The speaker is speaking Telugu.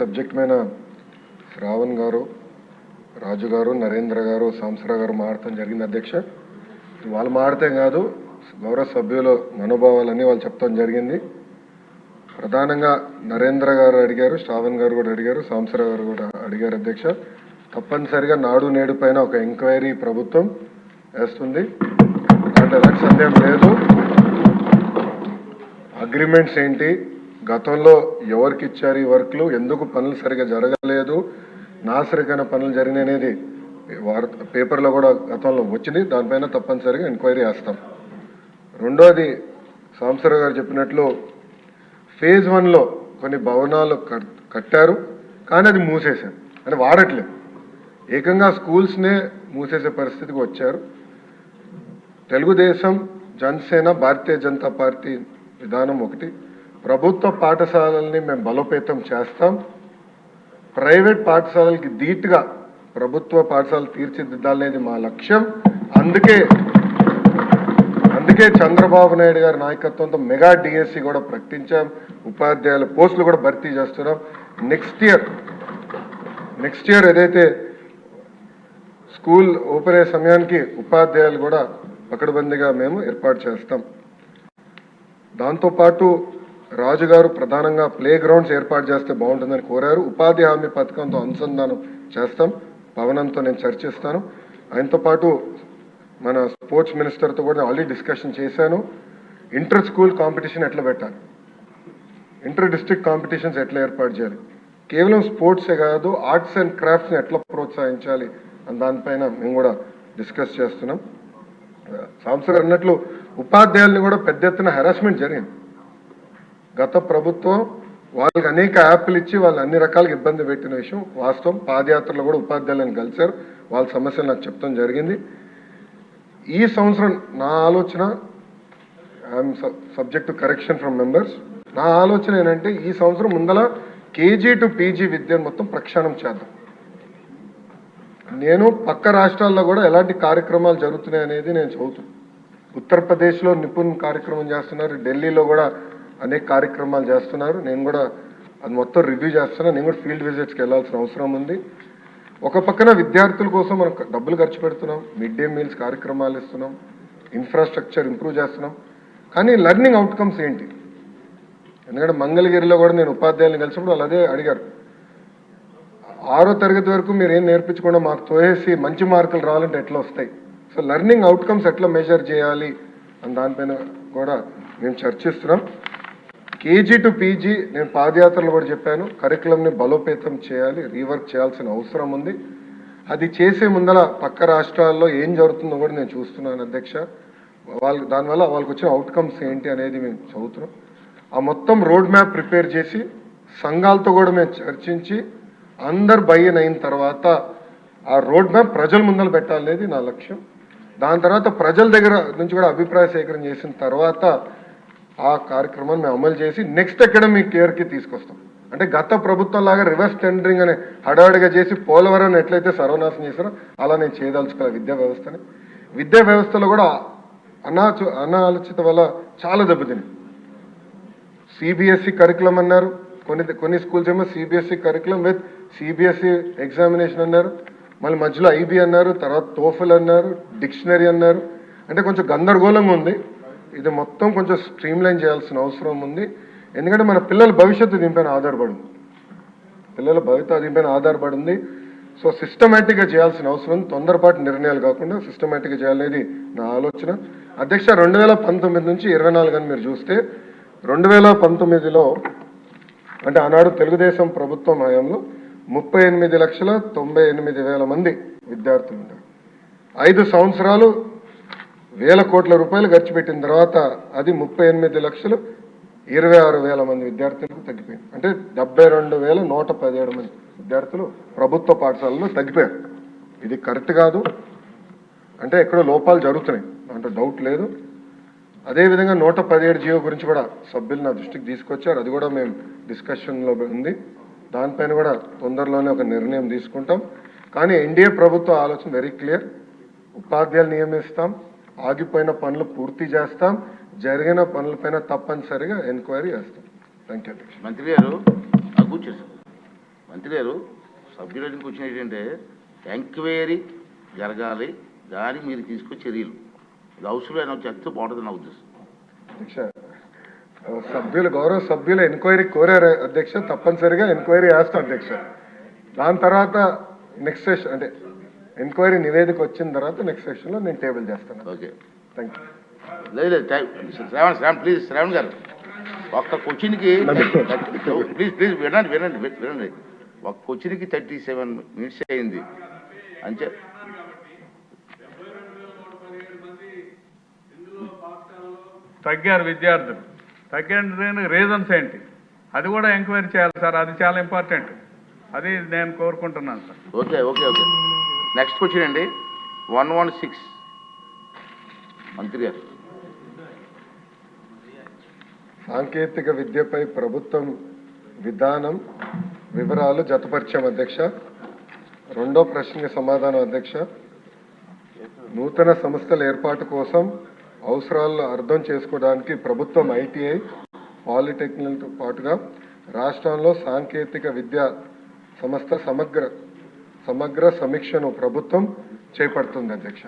సబ్జెక్ట్ మీద శ్రావణ్ గారు, రాజు గారు, నరేంద్ర గారు, సాంసరావు గారు మాట్లాడటం జరిగింది అధ్యక్ష. వాళ్ళు మాడితే కాదు, గౌరవ సభ్యుల మనోభావాలన్నీ వాళ్ళు చెప్తాం జరిగింది. ప్రధానంగా నరేంద్ర గారు అడిగారు, శ్రావణ్ గారు కూడా అడిగారు, సాంసరావు గారు కూడా అడిగారు అధ్యక్ష. తప్పనిసరిగా నాడు నేడు పైన ఒక ఎంక్వైరీ ప్రభుత్వం వేస్తుంది, అంటే ఎలాంటి సందేహం లేదు. అగ్రిమెంట్స్ ఏంటి, గతంలో ఎవరికి ఇచ్చారు ఈ వర్క్లు, ఎందుకు పనులు సరిగా జరగలేదు, నాసరికైన పనులు జరిగినాయి అనేది పేపర్లో కూడా గతంలో వచ్చింది. దానిపైన తప్పనిసరిగా ఎంక్వైరీ చేస్తాం. రెండోది, సాంసరావు గారు చెప్పినట్లు ఫేజ్ 1లో కొన్ని భవనాలు కట్టారు, కానీ అది మూసేశారు, అంటే వాడట్లేదు. ఏకంగా స్కూల్స్నే మూసేసే పరిస్థితికి వచ్చారు. తెలుగుదేశం, జనసేన, భారతీయ జనతా పార్టీ విధానం ఒకటి. ప్రభుత్వ పాఠశాలల్ని మేము బలోపేతం చేస్తాం. ప్రైవేట్ పాఠశాలలకి ధీటుగా ప్రభుత్వ పాఠశాలలు తీర్చిదిద్దాలనేది మా లక్ష్యం. అందుకే చంద్రబాబు నాయుడు గారి నాయకత్వంతో మెగా డిఎస్సి కూడా ప్రకటించాం. ఉపాధ్యాయుల పోస్టులు కూడా భర్తీ చేస్తున్నాం. నెక్స్ట్ ఇయర్ ఏదైతే స్కూల్ ఓపెన్ అయ్యే సమయానికి ఉపాధ్యాయులు కూడా పకడ్బందీగా మేము ఏర్పాటు చేస్తాం. దాంతోపాటు రాజుగారు ప్రధానంగా ప్లే గ్రౌండ్స్ ఏర్పాటు చేస్తే బాగుంటుందని కోరారు. ఉపాధి హామీ పథకంతో అనుసంధానం చేస్తాం. పవనంతో నేను చర్చిస్తాను. ఆయనతో పాటు మన స్పోర్ట్స్ మినిస్టర్తో కూడా ఆల్రెడీ డిస్కషన్ చేశాను. ఇంటర్ స్కూల్ కాంపిటీషన్ ఎట్లా పెట్టాలి, ఇంటర్ డిస్ట్రిక్ట్ కాంపిటీషన్స్ ఎట్లా ఏర్పాటు చేయాలి, కేవలం స్పోర్ట్సే కాదు ఆర్ట్స్ అండ్ క్రాఫ్ట్స్ని ఎట్లా ప్రోత్సహించాలి అని దానిపైన మేము కూడా డిస్కస్ చేస్తున్నాం. సాంసరావు అన్నట్లు ఉపాధ్యాయుల్ని కూడా పెద్ద ఎత్తున హెరాస్మెంట్ జరిగింది. గత ప్రభుత్వం వాళ్ళకి అనేక యాప్లు ఇచ్చి వాళ్ళు అన్ని రకాలుగా ఇబ్బంది పెట్టిన విషయం వాస్తవం. పాదయాత్రలో కూడా ఉపాధ్యాయులను కలిశారు, వాళ్ళ సమస్యలు నాకు చెప్తాం జరిగింది. ఈ సంవత్సరం నా ఆలోచన, I'm subject to correction from members, నా ఆలోచన ఏంటంటే ఈ సంవత్సరం ముందల కేజీ టు పీజీ విద్యను మొత్తం ప్రక్షాళన చేద్దాం. నేను పక్క రాష్ట్రాల్లో కూడా ఎలాంటి కార్యక్రమాలు జరుగుతున్నాయి అనేది నేను చదువుతాను. ఉత్తరప్రదేశ్లో నిపుణ్ కార్యక్రమం చేస్తున్నారు, ఢిల్లీలో కూడా అనేక కార్యక్రమాలు చేస్తున్నారు. నేను కూడా అది మొత్తం రివ్యూ చేస్తున్నాను. నేను కూడా ఫీల్డ్ విజిట్స్కి వెళ్ళాల్సిన అవసరం ఉంది. ఒక పక్కన విద్యార్థుల కోసం మనం డబ్బులు ఖర్చు పెడుతున్నాం, మిడ్ డే మీల్స్ కార్యక్రమాలు ఇస్తున్నాం, ఇన్ఫ్రాస్ట్రక్చర్ ఇంప్రూవ్ చేస్తున్నాం. కానీ లెర్నింగ్ అవుట్కమ్స్ ఏంటి? ఎందుకంటే మంగళగిరిలో కూడా నేను ఉపాధ్యాయులను కలిసినప్పుడు వాళ్ళు అదే అడిగారు. 6వ తరగతి వరకు మీరు ఏం నేర్పించకుండా మాకు తోసేసి మంచి మార్కులు రావాలంటే ఎట్లా వస్తాయి? సో లెర్నింగ్ అవుట్కమ్స్ ఎట్లా మెజర్ చేయాలి అని దానిపైన కూడా మేము చర్చిస్తున్నాం. కేజీ టు పీజీ నేను పాదయాత్రలు కూడా చెప్పాను, కరికులంని బలోపేతం చేయాలి, రీవర్క్ చేయాల్సిన అవసరం ఉంది. అది చేసే ముందల పక్క రాష్ట్రాల్లో ఏం జరుగుతుందో కూడా నేను చూస్తున్నాను అధ్యక్ష. దానివల్ల వాళ్ళకి వచ్చిన అవుట్కమ్స్ ఏంటి అనేది మేము చదువుతున్నాం. ఆ మొత్తం రోడ్ మ్యాప్ ప్రిపేర్ చేసి సంఘాలతో కూడా మేము చర్చించి అందరు బయ్యన్ అయిన తర్వాత ఆ రోడ్ మ్యాప్ ప్రజల ముందర పెట్టాలనేది నా లక్ష్యం. దాని తర్వాత ప్రజల దగ్గర నుంచి కూడా అభిప్రాయ సేకరణ చేసిన తర్వాత ఆ కార్యక్రమాన్ని మేము అమలు చేసి నెక్స్ట్ అకాడమిక్ ఇయర్కి తీసుకొస్తాం. అంటే గత ప్రభుత్వం లాగా రివర్స్ టెండరింగ్ అనే హడావిడిగా చేసి పోలవరాన్ని ఎట్లయితే సర్వనాశనం చేశారో అలా నేను చేయదలుచుకోవాలి విద్యా వ్యవస్థని. విద్యా వ్యవస్థలో కూడా అనాలోచిత వల్ల చాలా దెబ్బతిని సిబిఎస్ఈ కరికులం అన్నారు, కొన్ని స్కూల్స్ ఏమో CBSE curriculum with CBSE examination అన్నారు, మళ్ళీ మధ్యలో ఐబీ అన్నారు, తర్వాత టోఫెల్ అన్నారు, డిక్షనరీ అన్నారు. అంటే కొంచెం గందరగోళంగా ఉంది. ఇది మొత్తం కొంచెం స్ట్రీమ్లైన్ చేయాల్సిన అవసరం ఉంది. ఎందుకంటే మన పిల్లల భవిష్యత్తు దీనిపైన ఆధారపడి ఉంది. సో సిస్టమేటిక్గా చేయాల్సిన అవసరం ఉంది. తొందరపాటు నిర్ణయాలు కాకుండా సిస్టమేటిక్గా చేయాలనేది నా ఆలోచన అధ్యక్ష. 2019 నుంచి 24 అని మీరు చూస్తే 2019లో అంటే ఆనాడు తెలుగుదేశం ప్రభుత్వం హయాంలో 38,98,000 మంది విద్యార్థులు ఉన్నారు. 5 సంవత్సరాలు వేల కోట్ల రూపాయలు ఖర్చు పెట్టిన తర్వాత అది 38,26,000 మంది విద్యార్థులకు తగ్గిపోయింది. అంటే 72,117 మంది విద్యార్థులు ప్రభుత్వ పాఠశాలలో తగ్గిపోయారు. ఇది కరెక్ట్ కాదు, అంటే ఎక్కడో లోపాలు జరుగుతున్నాయి, అంటే డౌట్ లేదు. అదేవిధంగా 117 జియో గురించి కూడా సభ్యులు నా దృష్టికి తీసుకొచ్చారు. అది కూడా మేము డిస్కషన్లో ఉంది. దానిపైన కూడా తొందరలోనే ఒక నిర్ణయం తీసుకుంటాం. కానీ ఎన్డీఏ ప్రభుత్వ ఆలోచన వెరీ క్లియర్. ఉపాధ్యాయులు నియమిస్తాం, ఆగిపోయిన పనులు పూర్తి చేస్తాం, జరిగిన పనులపైన తప్పనిసరిగా ఎంక్వైరీ చేస్తాం. Thank you. మంత్రి గారు కూర్చోండి. మంత్రి గారు సభ్యులకి వచ్చిన ఏంటంటే ఎంక్వైరీ జరగాలి, దానికి మీరు తీసుకొచ్చే చర్యలు ఇది అవసరమైన చెప్తే బాగుంటుంది నా ఉద్దేశం. అధ్యక్ష, గౌరవ సభ్యులు ఎంక్వైరీ కోరారు అధ్యక్ష, తప్పనిసరిగా ఎంక్వైరీ చేస్తాం అధ్యక్ష. దాని తర్వాత నెక్స్ట్ సెషన్ అంటే ఎంక్వైరీ నివేదిక వచ్చిన తర్వాత నెక్స్ట్ సెషన్లో నేను టేబుల్ చేస్తాను. Okay, thank you. లేదు ప్లీజ్ శ్రావణ్ గారు ఒక్క క్వశ్చన్కి ప్లీజ్ వినండి. ఒక క్వశ్చన్కి 37 minutes అయింది అంతే. తగ్గారు విద్యార్థులు, తగ్గిన రీజన్స్ ఏంటి అది కూడా ఎంక్వైరీ చేయాలి సార్, అది చాలా ఇంపార్టెంట్, అది నేను కోరుకుంటున్నాను sir. Okay okay okay next question అండి 116 మంత్రి గారు. సాంకేతిక విద్యపై ప్రభుత్వం విధానం వివరాలు జతపరిచాం అధ్యక్ష. రెండో ప్రశ్నకి సమాధానం అధ్యక్ష. నూతన సంస్థల ఏర్పాటు కోసం అవసరాలను అర్థం చేసుకోవడానికి ప్రభుత్వం ఐటీఐ పాలిటెక్నిక్తో పాటుగా రాష్ట్రంలో సాంకేతిక విద్యా సంస్థ సమగ్ర సమీక్షను ప్రభుత్వం చేపడుతుంది అధ్యక్ష.